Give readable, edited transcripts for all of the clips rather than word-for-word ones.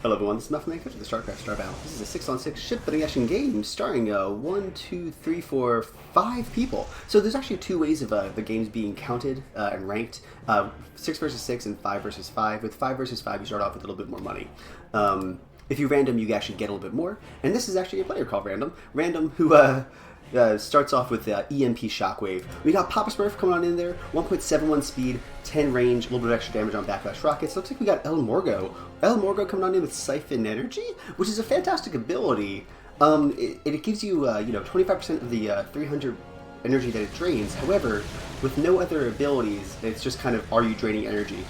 Hello everyone, this is MaffumanCasting of the Starbattle. This is a 6-on-6 ship-building action game starring 1, 2, 3, 4, 5 people. So there's actually two ways of the games being counted and ranked. 6 versus 6 and 5 versus 5. With 5 versus 5 you start off with a little bit more money. If you random you actually get a little bit more. And this is actually a player called Random. Random who starts off with EMP Shockwave. We got Papa Smurf coming on in there, 1.71 speed, 10 range, a little bit of extra damage on backlash rockets. Looks like we got El Morgo. El Morgo coming on in with Siphon Energy, which is a fantastic ability. It gives you, 25% of the 300 energy that it drains. However, with no other abilities, it's just kind of, are you draining energy?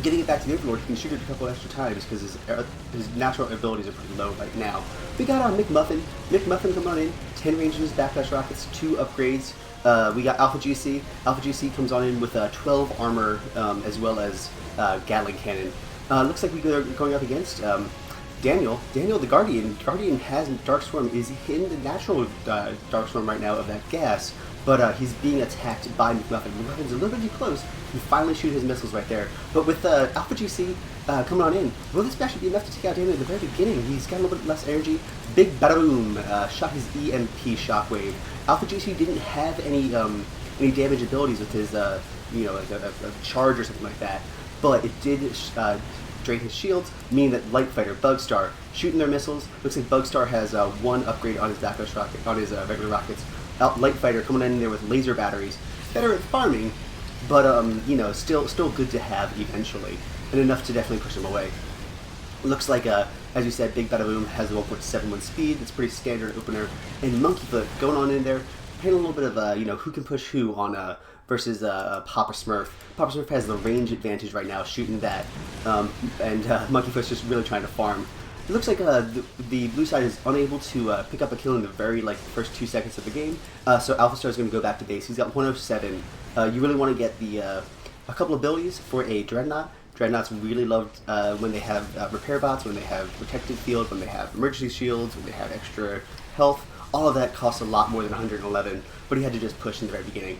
Getting it back to the Overlord, he can shoot it a couple extra times because his natural abilities are pretty low right now. We got McMuffin. McMuffin coming on in, 10 range in his backlash rockets, 2 upgrades. We got Alpha GC. Alpha GC comes on in with 12 armor as well as Gatling cannon. Looks like we're going up against Daniel the Guardian. Guardian has Dark Swarm, is in the natural Dark Swarm right now of that gas. But he's being attacked by McMuffin. McMuffin's a little bit too close. He finally shoot his missiles right there. But with Alpha GC coming on in, will this actually be enough to take out Daniel at the very beginning? He's got a little bit less energy. Big bada boom! Shot his EMP Shockwave. Alpha GC didn't have any damage abilities with his like a charge or something like that. But it did drain his shields, meaning that Light Fighter, Bugstar, shooting their missiles. Looks like Bugstar has 1 upgrade on his backlash rocket, on his regular rockets. Light Fighter coming in there with laser batteries. Better at farming, but still good to have eventually, and enough to definitely push him away. Looks like, as you said, Big Bada Boom has a 1.71 speed. That's pretty standard opener. And Monkeyfoot going on in there, playing a little bit of who can push who on versus Papa Smurf. Papa Smurf has the range advantage right now, shooting that, and Monkeyfoot's just really trying to farm. It looks like the blue side is unable to pick up a kill in the very first 2 seconds of the game, so Alpha Star is going to go back to base. He's got 107. You really want to get a couple abilities for a Dreadnought. Dreadnoughts really loved when they have repair bots, when they have protected field, when they have emergency shields, when they have extra health. All of that costs a lot more than 111, but he had to just push in the very beginning.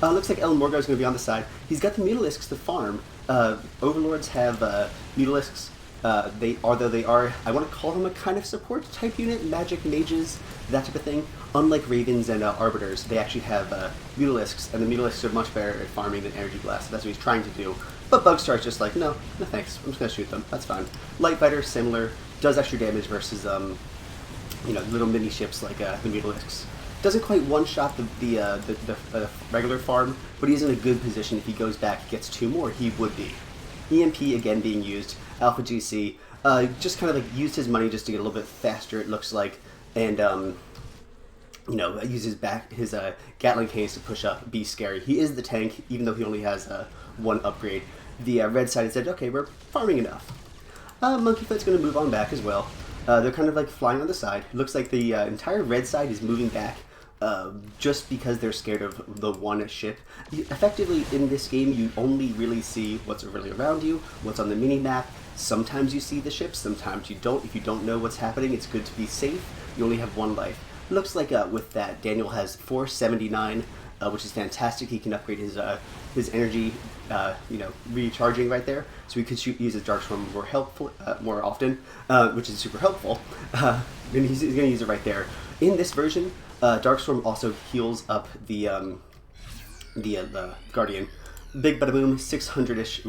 Looks like El Morgo is going to be on the side. He's got the Mutalisks to farm. Overlords have Mutalisks. Although they are, I want to call them a kind of support type unit, magic mages, that type of thing. Unlike Ravens and Arbiters, they actually have Mutalisks, and the Mutalisks are much better at farming than Energy Blast. So that's what he's trying to do. But Bugstar's just like, no thanks, I'm just going to shoot them, that's fine. Light Fighter, similar, does extra damage versus, little mini ships like the Mutalisks. Doesn't quite one-shot the regular farm, but he's in a good position. If he goes back, gets 2 more, he would be. EMP again being used. Alpha GC just kind of used his money just to get a little bit faster, it looks like, and uses his Gatling cannons to push up, be scary. He is the tank, even though he only has 1 upgrade. The red side said, okay, we're farming enough. Monkeyfoot's going to move on back as well. They're kind of flying on the side. It looks like the entire red side is moving back. Just because they're scared of the one ship. Effectively, in this game, you only really see what's really around you, what's on the mini-map. Sometimes you see the ships, sometimes you don't. If you don't know what's happening, it's good to be safe. You only have 1 life. Looks like with that, Daniel has 479, which is fantastic. He can upgrade his energy, recharging right there. So he could use his Dark Swarm more often, which is super helpful. And he's going to use it right there. In this version, Dark Storm also heals up the Guardian. Big bada boom, 600-ish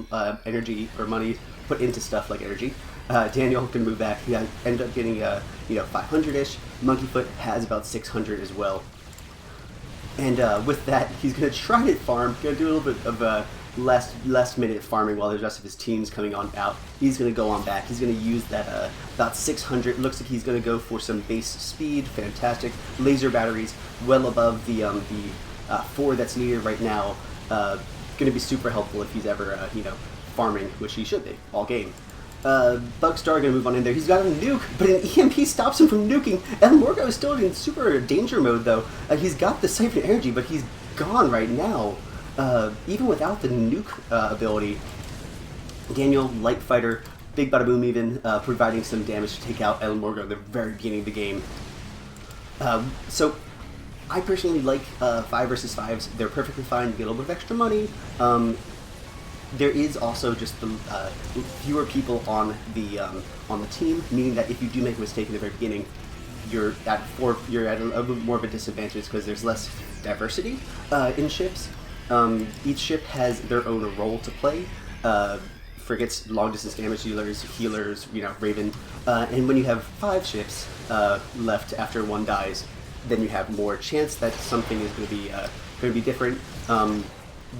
energy or money put into stuff like energy. Daniel can move back. He ended up getting 500-ish. Monkeyfoot has about 600 as well. And with that, he's going to try to farm. Going to do a little bit of last minute farming while the rest of his team's coming on out. He's going to go on back. He's going to use that about 600. Looks like he's going to go for some base speed. Fantastic. Laser batteries well above the 4 that's needed right now. Going to be super helpful if he's ever farming, which he should be all game. Bugstar going to move on in there. He's got a nuke, but an EMP stops him from nuking. El Morgo is still in super danger mode though. He's got the Siphon energy, but he's gone right now. Even without the nuke ability, Daniel, Light Fighter, Big Bada Boom even, providing some damage to take out El Morgo at the very beginning of the game. So, I personally like 5 versus 5s. They're perfectly fine. You get a little bit of extra money. there is also just the fewer people on the team, meaning that if you do make a mistake in the very beginning, you're at a little more of a disadvantage because there's less diversity in ships. Each ship has their own role to play. Frigates, long distance damage dealers, healers, Raven, and when you have 5 ships left after one dies, then you have more chance that something is going to be different.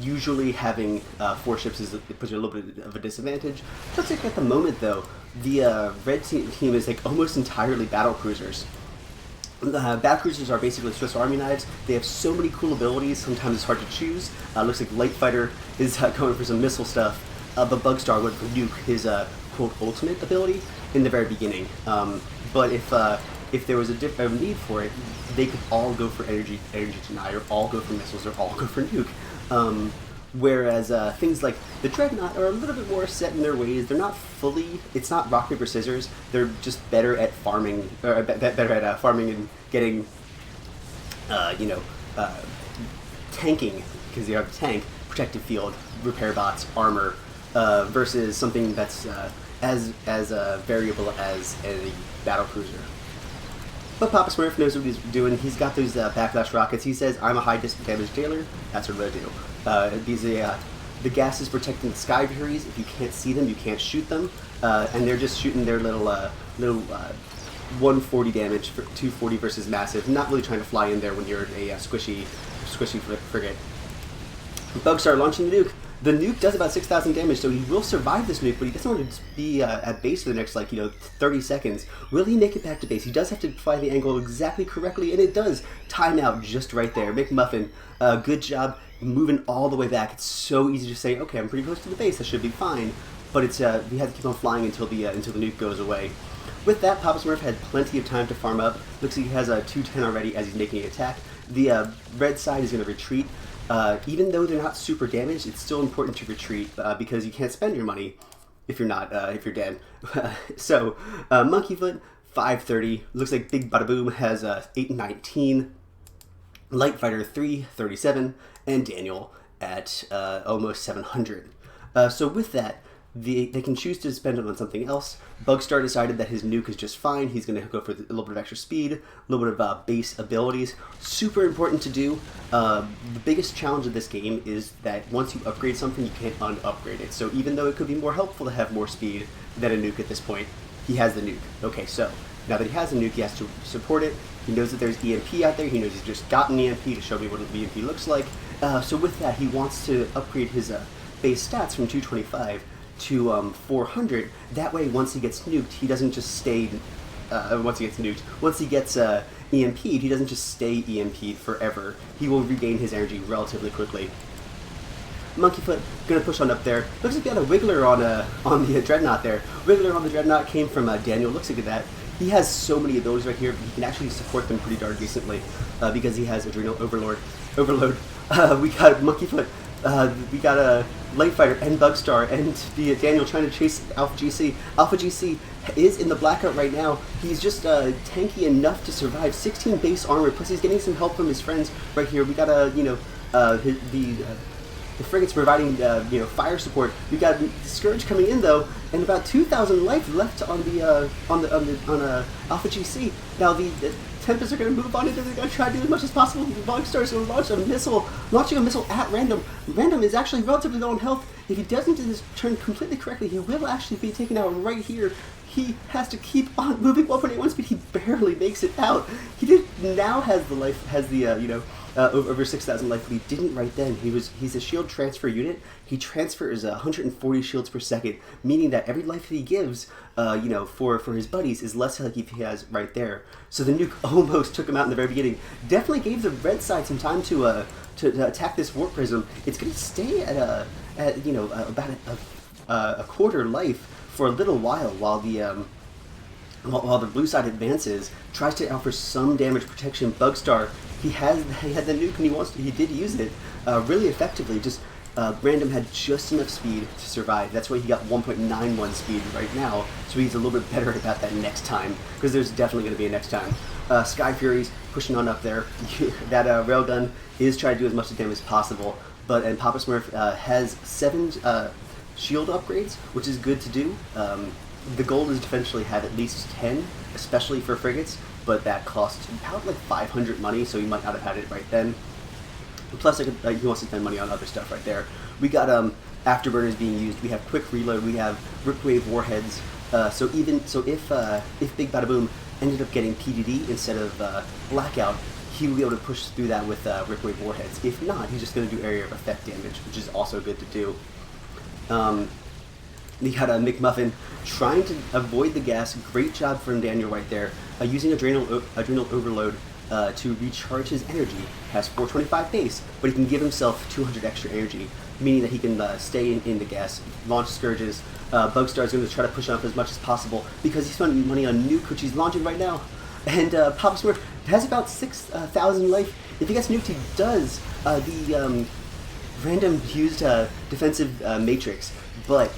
Usually having 4 ships it puts you a little bit of a disadvantage. Looks like at the moment though, the red team is like almost entirely battle cruisers. Battle cruisers are basically Swiss Army knives. They have so many cool abilities, sometimes it's hard to choose. Looks like Light Fighter is going for some missile stuff, but Bugstar went for Nuke, his quote ultimate ability, in the very beginning. But if there was a need for it, they could all go for energy deny, or all go for missiles, or all go for Nuke. Whereas things like the Dreadnought are a little bit more set in their ways. They're not fully, it's not rock, paper, scissors. They're just better at farming, or better at farming and getting, tanking, because you have a tank, protective field, repair bots, armor, versus something that's as variable as a battle cruiser. But Papa Smurf knows what he's doing. He's got those backlash rockets. He says, I'm a high distance damage dealer. That's what I do. The gas is protecting the Sky Furies. If you can't see them, you can't shoot them. And they're just shooting their little 140 damage for 240 versus massive. Not really trying to fly in there when you're a squishy frigate. Bugstar launching the nuke. The nuke does about 6,000 damage, so he will survive this nuke, but he doesn't want to be at base for the next, 30 seconds. Will he make it back to base? He does have to fly the angle exactly correctly, and it does time out just right there. McMuffin, good job moving all the way back. It's so easy to say, okay, I'm pretty close to the base, I should be fine. But it's we have to keep on flying until the nuke goes away. With that, Papa Smurf had plenty of time to farm up. Looks like he has a 210 already as he's making an attack. The red side is going to retreat. Even though they're not super damaged, it's still important to retreat because you can't spend your money if you're not if you're dead. So Monkeyfoot 530 looks like Big Bada Boom has 819, Light Fighter 337, and Daniel at almost 700. So with that, they can choose to spend it on something else. Bugstar decided that his nuke is just fine. He's going to go for a little bit of extra speed, a little bit of base abilities. Super important to do. The biggest challenge of this game is that once you upgrade something, you can't un-upgrade it. So even though it could be more helpful to have more speed than a nuke at this point, he has the nuke. Okay, so now that he has the nuke, he has to support it. He knows that there's EMP out there. He knows he's just gotten EMP to show me what an EMP looks like. So with that, he wants to upgrade his base stats from 225 to 400. That way, once he gets nuked, he doesn't just stay. Once he gets EMP'd, he doesn't just stay EMP'd forever. He will regain his energy relatively quickly. Monkeyfoot gonna push on up there. Looks like he had a Wiggler on the Dreadnought there. Wiggler on the Dreadnought came from Daniel. Looks like that. He has so many abilities right here. He can actually support them pretty darn decently because he has Adrenal Overload. We got Monkeyfoot. We got a Light Fighter and Bugstar and the Daniel trying to chase Alpha GC. Alpha GC is in the blackout right now. He's just tanky enough to survive. 16 base armor, plus he's getting some help from his friends right here. We got the frigates providing fire support. We got Scourge coming in though, and about 2,000 life left on Alpha GC. Now the Tempests are going to move on into. They're going to try to do as much as possible. Bugstar is going to launch a missile, launching a missile at random. Random is actually relatively low on health. If he doesn't do this turn completely correctly, he will actually be taken out right here. He has to keep on moving 1.81 speed. He barely makes it out. Now has the life, over 6,000 life, but he didn't right then. He's a shield transfer unit. He transfers 140 shields per second, meaning that every life that he gives, for his buddies is less like if he has right there. So the nuke almost took him out in the very beginning. Definitely gave the red side some time to attack this warp prism. It's going to stay at about a quarter life for a little while the blue side advances, tries to offer some damage protection. Bugstar, he had the nuke and he did use it really effectively. Just Random had just enough speed to survive. That's why he got 1.91 speed right now, so he's a little bit better about that next time, because there's definitely going to be a next time. Sky Furies pushing on up there. That railgun is trying to do as much damage as possible. and Papa Smurf has 7 shield upgrades, which is good to do. The goal is to eventually have at least 10, especially for frigates, but that costs about like 500 money, so you might not have had it right then. Plus, he wants to spend money on other stuff right there. We got afterburners being used. We have quick reload. We have ripwave warheads. So if Big Bada Boom ended up getting PDD instead of blackout, he would be able to push through that with ripwave warheads. If not, he's just going to do area of effect damage, which is also good to do. We got McMuffin trying to avoid the gas. Great job from Daniel right there. Using adrenal overload to recharge his energy. Has 425 base, but he can give himself 200 extra energy, meaning that he can stay in the gas, launch Scourges. Bugstar is going to try to push up as much as possible because he's spending money on Nuke, which he's launching right now. And Papa Smurf has about 6,000 life. If he gets nuked, he does the random used defensive matrix, but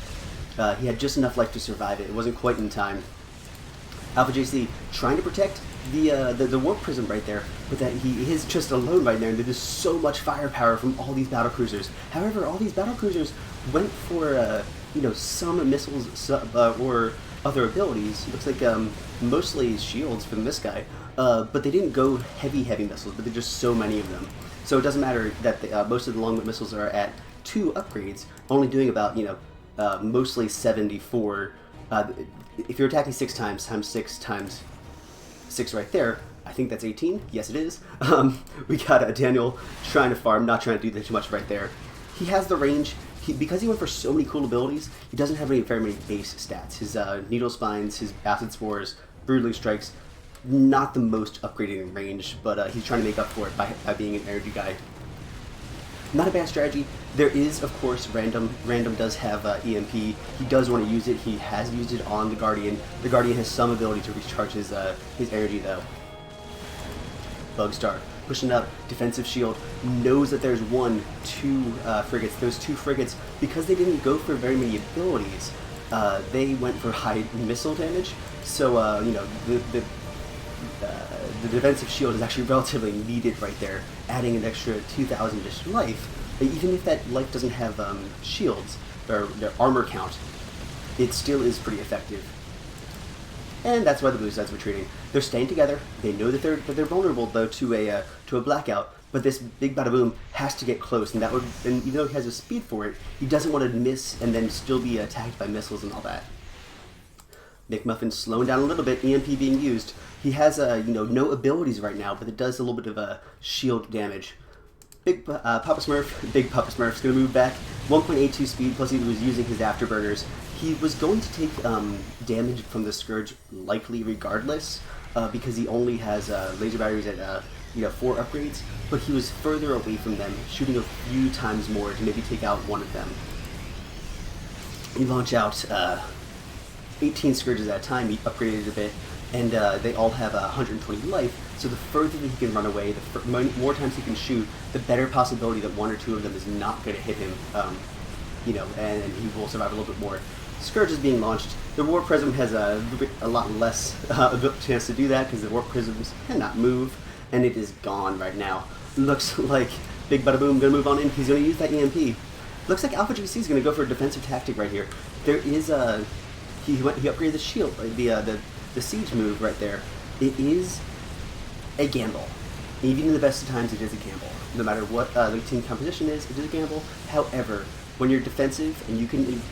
he had just enough life to survive it. It wasn't quite in time. Alpha JC trying to protect the warp prism right there, but that he is just alone right there, and there's so much firepower from all these battle cruisers. However, all these battle cruisers went for some missiles or other abilities. It looks like mostly shields from this guy, but they didn't go heavy missiles. But there's just so many of them, so it doesn't matter that most of the long missiles are at 2 upgrades, only doing about mostly 74. If you're attacking 6 times 6 times 6 right there, I think that's 18. Yes, it is. We got Daniel trying to farm, not trying to do too much right there. He has the range. Because he went for so many cool abilities, he doesn't have very many base stats. His Needle Spines, his Acid Spores, Brutally Strikes, not the most upgraded in range, but he's trying to make up for it by being an energy guy. Not a bad strategy. There is, of course, Random. Random does have EMP. He does want to use it. He has used it on the Guardian. The Guardian has some ability to recharge his energy, though. Bugstar pushing up, defensive shield, knows that there's 2 frigates. Those 2 frigates, because they didn't go for very many abilities, they went for high missile damage. So the defensive shield is actually relatively needed right there, adding an extra 2,000-ish life. Even if that life doesn't have shields or their armor count, it still is pretty effective. And that's why the blue side's retreating. They're staying together. They know that they're vulnerable though to a blackout. But this Big Bada Boom has to get close, and even though he has a speed for it, he doesn't want to miss and then still be attacked by missiles and all that. McMuffin slowing down a little bit. EMP being used. He has no abilities right now, but it does a little bit of shield damage. Big Papa Smurf's going to move back. 1.82 speed, plus he was using his afterburners. He was going to take damage from the Scourge likely regardless, because he only has laser batteries at 4 upgrades, but he was further away from them, shooting a few times more to maybe take out one of them. You launch out 18 Scourges at a time. He upgraded a bit, and they all have 120 life, so the further that he can run away, the more times he can shoot, the better possibility that 1 or 2 of them is not going to hit him, and he will survive a little bit more. Scourge is being launched. The Warp Prism has a lot less chance to do that because the Warp Prisms cannot move, and it is gone right now. Looks like Big Bada Boom going to move on in. He's going to use that EMP. Looks like Alpha GC is going to go for a defensive tactic right here. There is he upgraded the shield, the siege move right there. It is a gamble. Even in the best of times, it is a gamble. No matter what the team composition is, it is a gamble. However, when you're defensive and you can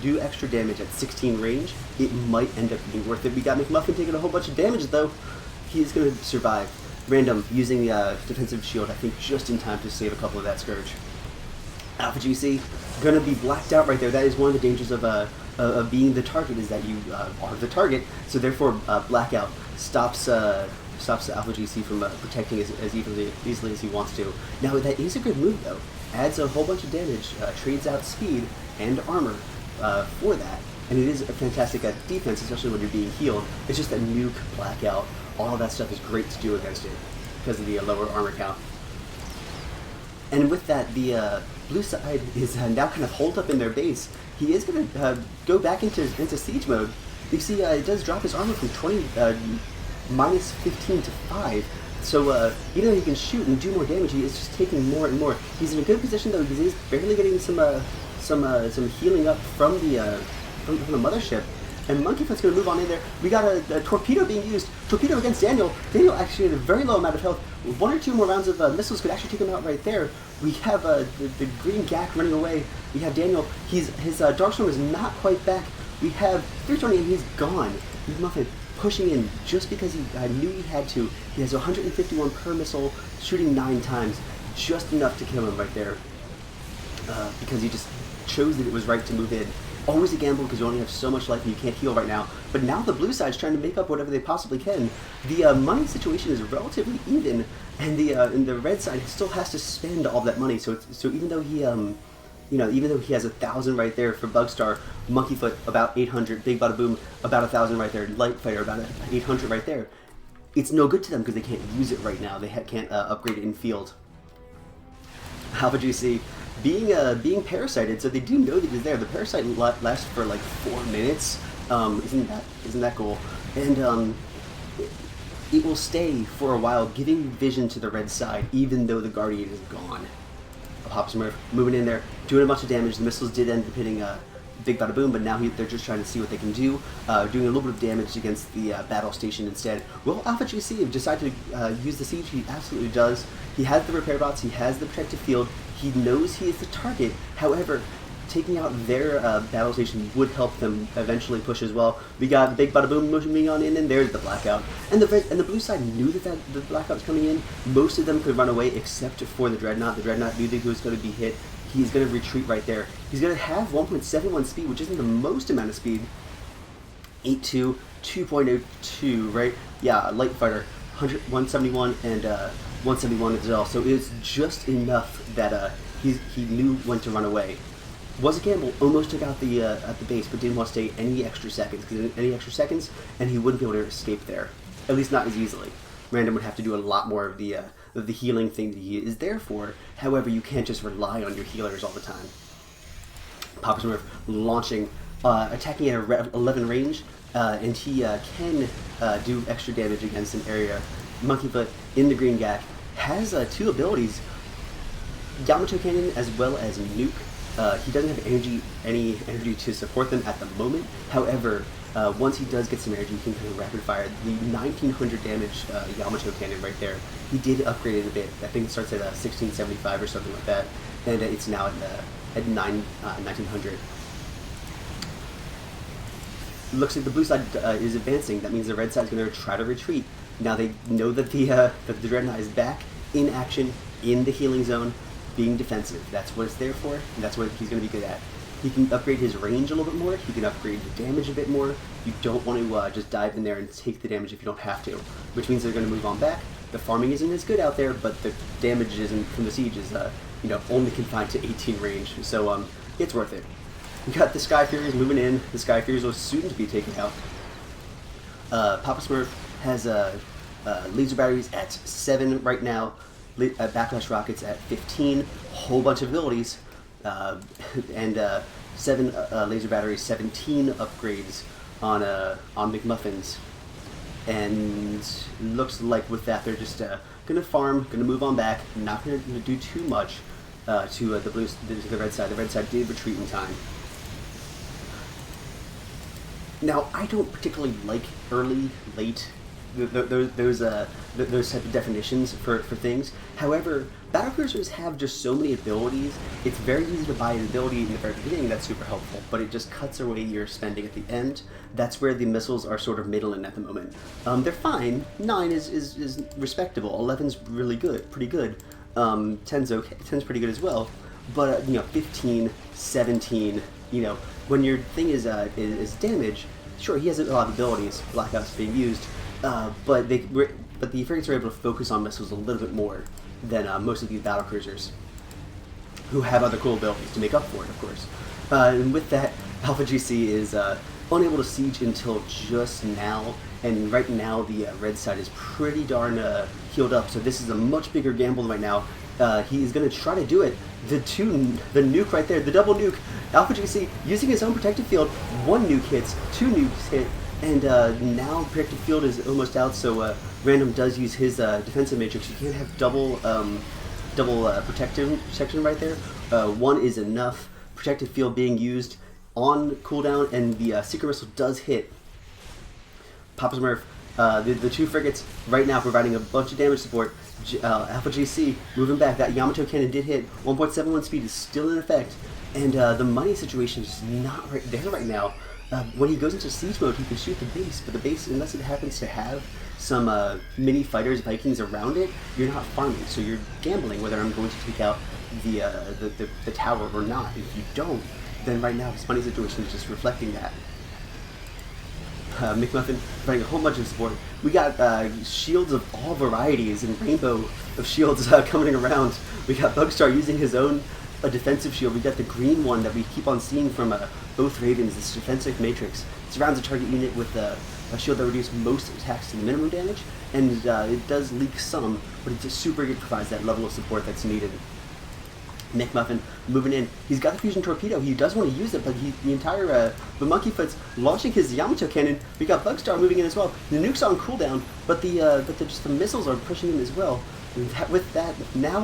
do extra damage at 16 range, it might end up being worth it. We got McMuffin taking a whole bunch of damage though. He's going to survive. Random using the defensive shield, I think just in time to save a couple of that Scourge. Alpha GC going to be blacked out right there. That is one of the dangers of being the target, is that you are the target. So therefore, blackout stops the Alpha GC from protecting as easily as he wants to. Now that is a good move though. Adds a whole bunch of damage, trades out speed and armor for that, and it is a fantastic defense, especially when you're being healed. It's just that nuke, blackout, all of that stuff is great to do against it because of the lower armor count. And with that, the blue side is now kind of holed up in their base. He is going to go back into siege mode. You see, it does drop his armor from 20 minus 15 to 5. So even though he can shoot and do more damage, he is just taking more and more. He's in a good position though because he's barely getting some healing up from the mothership. And Monkeyfoot's going to move on in there. We got a torpedo being used. Torpedo against Daniel. Daniel actually had a very low amount of health. 1 or 2 more rounds of missiles could actually take him out right there. We have the green Gak running away. We have Daniel. His Darkstorm is not quite back. We have 320 and he's gone. Muffin pushing in just because he knew he had to. He has 151 per missile, shooting 9 times. Just enough to kill him right there. Because he just chose that it was right to move in. Always a gamble because you only have so much life and you can't heal right now. But now the blue side's trying to make up whatever they possibly can. The money situation is relatively even, and the red side still has to spend all that money. So even though he even though he has 1,000 right there for Bugstar, Monkeyfoot about 800, Big Bada Boom about 1,000 right there, Light Fighter about 800 right there. It's no good to them because they can't use it right now. They can't upgrade it in field. Alpha GC. Being parasited, so they do know that he's there. The parasite lasts for like 4 minutes. Isn't that cool? And it will stay for a while, giving vision to the red side, even though the Guardian is gone. Papa Smurf moving in there, doing a bunch of damage. The missiles did end up hitting Big Bada Boom, but now they're just trying to see what they can do, doing a little bit of damage against the battle station instead. Will Alpha GC decide to use the siege? He absolutely does. He has the repair bots. He has the protective field. He knows he is the target. However, taking out their battle station would help them eventually push as well. We got Big Bada Boom moving on in, and there's the blackout. And the blue side knew that the blackout was coming in. Most of them could run away except for the Dreadnought. The Dreadnought knew that he was going to be hit. He's going to retreat right there. He's going to have 1.71 speed, which isn't the most amount of speed. 8.2, 2.02, right? Yeah, Light Fighter, 171 and 171 as well. So it's just enough that he knew when to run away. Was a gamble, almost took out the at the base, but didn't want to stay any extra seconds. Because any extra seconds, and he wouldn't be able to escape there. At least not as easily. Random would have to do a lot more of the healing thing that he is there for. However, you can't just rely on your healers all the time. Papa Smurf launching, attacking at 11 range, and he can do extra damage against an area. Monkeyfoot in the green Gak has 2 abilities, Yamato Cannon as well as Nuke. He doesn't have any energy to support them at the moment. However, once he does get some energy, he can kind of rapid fire the 1900 damage Yamato Cannon right there. He did upgrade it a bit. I think it starts at 1675 or something like that, and it's now at 1900. Looks like the blue side is advancing. That means the red side is going to try to retreat. Now they know that the Dreadnought is back in action in the healing zone, being defensive. That's what it's there for, and that's what he's going to be good at. He can upgrade his range a little bit more. He can upgrade the damage a bit more. You don't want to just dive in there and take the damage if you don't have to, which means they're going to move on back. The farming isn't as good out there, but the damage isn't from the siege is only confined to 18 range, so it's worth it. We got the Sky Furies moving in. The Sky Furies are soon to be taken out. Papa Smurf has laser batteries at 7 right now. Backlash rockets at 15. Whole bunch of abilities. And 7 laser batteries, 17 upgrades on McMuffins. And looks like with that they're just gonna farm, gonna move on back, not gonna do too much to the red side. The red side did retreat in time. Now I don't particularly like early, late, those type of definitions for things. However, battlecruisers have just so many abilities. It's very easy to buy an ability in the very beginning that's super helpful, but it just cuts away your spending at the end. That's where the missiles are sort of middling at the moment. They're fine. 9 is respectable. 11's really good, pretty good. 10's okay. 10's pretty good as well. But 15, 17. When your thing is damage, sure, he has a lot of abilities. Blackout's being used. But the frigates are able to focus on missiles a little bit more than most of these battlecruisers, who have other cool abilities to make up for it, of course. And with that, Alpha GC is unable to siege until just now, and right now the red side is pretty darn healed up, so this is a much bigger gamble right now. He is going to try to do it. The nuke right there, the double nuke. Alpha GC using his own protective field. 1 nuke hits, 2 nukes hit. And now Protective Field is almost out, so Random does use his defensive matrix. You can't have double protection right there. One is enough. Protective Field being used on cooldown, and the Secret Missile does hit. Papa Smurf, the two frigates right now providing a bunch of damage support. Alpha GC moving back. That Yamato cannon did hit. 1.71 speed is still in effect, and the money situation is not right there right now. When he goes into siege mode, he can shoot the base, but the base, unless it happens to have some mini fighters, Vikings around it, you're not farming. So you're gambling whether I'm going to take out the tower or not. If you don't, then right now his money situation is just reflecting that. McMuffin providing a whole bunch of support. We got shields of all varieties and rainbow of shields coming around. We got Bugstar using his own defensive shield. We got the green one that we keep on seeing from both Ravens, this defensive matrix. Surrounds a target unit with a shield that reduces most attacks to the minimum damage, and it does leak some, but it just super good provides that level of support that's needed. McMuffin moving in. He's got the fusion torpedo. He does want to use it, but the Monkeyfoot's launching his Yamato cannon. We got Bugstar moving in as well. The nuke's on cooldown, but the missiles are pushing him as well. With that, now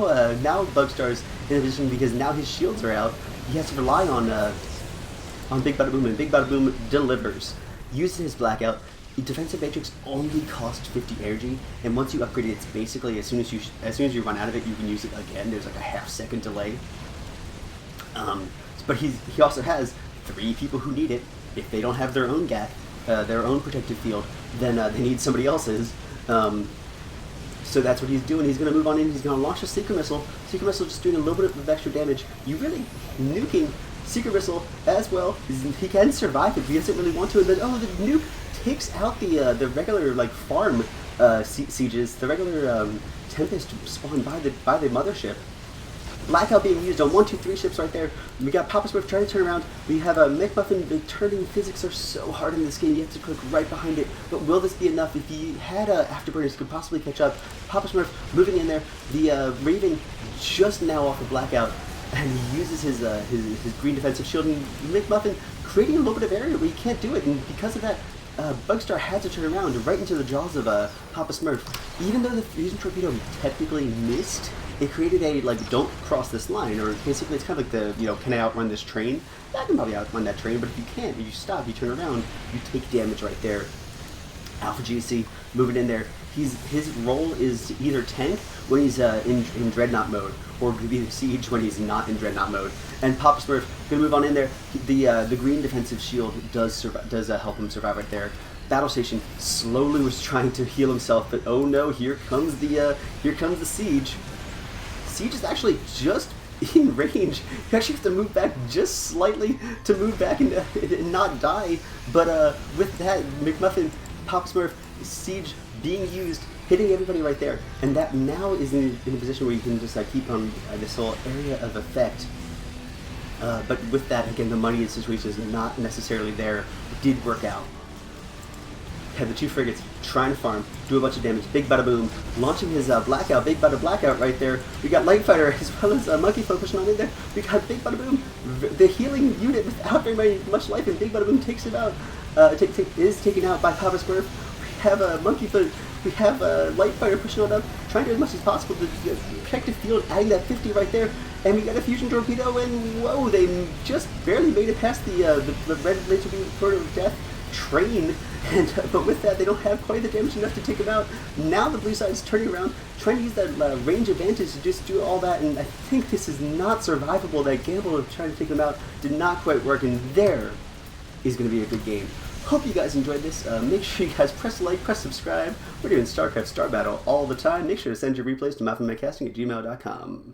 Bugstar's in a position because now his shields are out. He has to rely on Big Bada Boom, and Big Bada Boom delivers. Using his blackout, the defensive matrix only costs 50 energy, and once you upgrade it, it's basically as soon as you run out of it, you can use it again. There's like a half-second delay. But he also has 3 people who need it. If they don't have their own GAT, their own protective field, then they need somebody else's. So that's what he's doing. He's going to move on in. He's going to launch a Secret Missile. Secret Missile just doing a little bit of extra damage. You really nuking Secret Missile as well. He can survive it. He doesn't really want to. And then, the nuke takes out the regular farm sieges, the regular Tempest spawned by the mothership. Blackout being used on 1, 2, 3 ships right there. We got Papa Smurf trying to turn around. We have McMuffin. The turning physics are so hard in this game. You have to click right behind it. But will this be enough? If he had Afterburners could possibly catch up. Papa Smurf moving in there. The Raven just now off of Blackout, and he uses his green defensive shield. And McMuffin creating a little bit of area where you can't do it, and because of that, Bugstar had to turn around right into the jaws of Papa Smurf. Even though the fusion torpedo technically missed, it created a don't cross this line, or basically it's kind of like the can I outrun this train? I can probably outrun that train, but if you can't, if you stop, you turn around, you take damage right there. Alpha GC moving in there. His role is either tank when he's in Dreadnought mode, or be the siege when he's not in Dreadnought mode. And Papa Smurf gonna move on in there. The green defensive shield does help him survive right there. Battle Station slowly was trying to heal himself, but oh no, here comes the siege. Siege is actually just in range. You actually have to move back just slightly to move back and not die. But with that, McMuffin, Papa Smurf, Siege being used, hitting everybody right there, and that now is in a position where you can just keep on this whole area of effect. But with that, again, the money situation is not necessarily there. It did work out. Had the 2 frigates trying to farm, do a bunch of damage. Big Bada Boom launching his Blackout, Big Bada Blackout right there. We got Light Fighter as well as Monkeyfoot pushing on in there. We got Big Bada Boom, the healing unit without very much life, and Big Bada Boom takes him out. Is taken out by Papa Smurf. We have Monkeyfoot. We have Light Fighter pushing on up, trying to do as much as possible to protect the field, adding that 50 right there. And we got a fusion torpedo, and whoa, they just barely made it past the red laser beam tornado of death train. And but with that, they don't have quite the damage enough to take him out. Now the blue side is turning around, trying to use that range advantage to just do all that. And I think this is not survivable. That gamble of trying to take him out did not quite work, and there is going to be a good game. Hope you guys enjoyed this. Make sure you guys press like, press subscribe. We're doing StarCraft Starbattle all the time. Make sure to send your replays to MaffumanCasting@gmail.com.